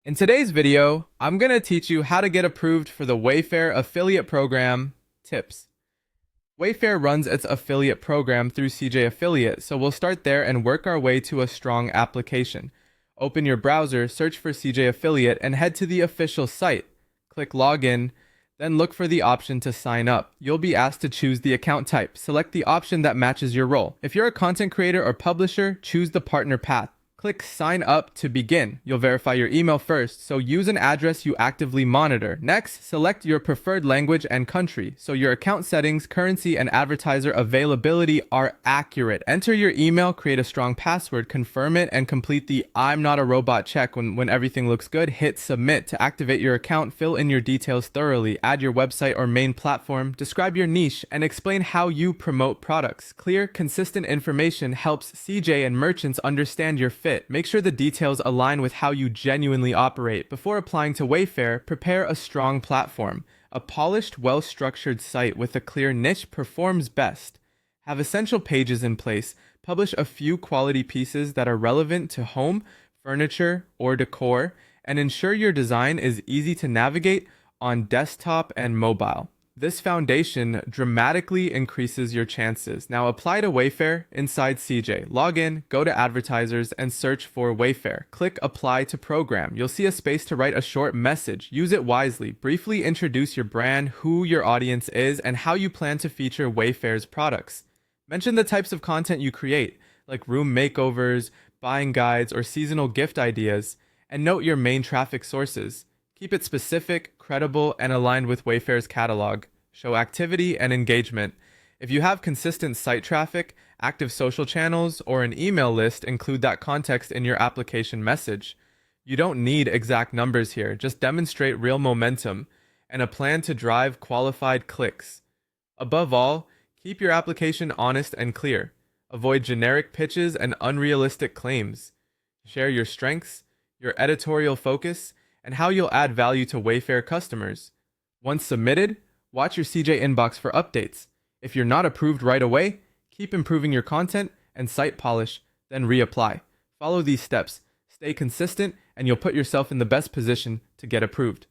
In today's video, I'm going to teach you how to get approved for the Wayfair affiliate program tips. Wayfair runs its affiliate program through CJ Affiliate, so we'll start there and work our way to a strong application. Open your browser, search for CJ Affiliate, and head to the official site. Click Login, then look for the option to sign up. You'll be asked to choose the account type. Select the option that matches your role. If you're a content creator or publisher, choose the partner path. Click Sign Up to begin. You'll verify your email first, so use an address you actively monitor. Next, select your preferred language and country, so your account settings, currency, and advertiser availability are accurate. Enter your email, create a strong password, confirm it, and complete the I'm not a robot check when everything looks good. Hit Submit. To activate your account, fill in your details thoroughly, add your website or main platform, describe your niche, and explain how you promote products. Clear, consistent information helps CJ and merchants understand your fit. Make sure the details align with how you genuinely operate. Before applying to Wayfair, prepare a strong platform. A polished, well-structured site with a clear niche performs best. Have essential pages in place. Publish a few quality pieces that are relevant to home, furniture, or decor, and ensure your design is easy to navigate on desktop and mobile. This foundation dramatically increases your chances. Now apply to Wayfair inside CJ. Log in, go to advertisers, and search for Wayfair. Click Apply to Program. You'll see a space to write a short message. Use it wisely. Briefly introduce your brand, who your audience is, and how you plan to feature Wayfair's products. Mention the types of content you create, like room makeovers, buying guides, or seasonal gift ideas, and note your main traffic sources. Keep it specific, credible, and aligned with Wayfair's catalog. Show activity and engagement. If you have consistent site traffic, active social channels, or an email list, include that context in your application message. You don't need exact numbers here, just demonstrate real momentum and a plan to drive qualified clicks. Above all, keep your application honest and clear. Avoid generic pitches and unrealistic claims. Share your strengths, your editorial focus, and how you'll add value to Wayfair customers. Once submitted, watch your CJ inbox for updates. If you're not approved right away, keep improving your content and site polish, then reapply. Follow these steps, stay consistent, and you'll put yourself in the best position to get approved.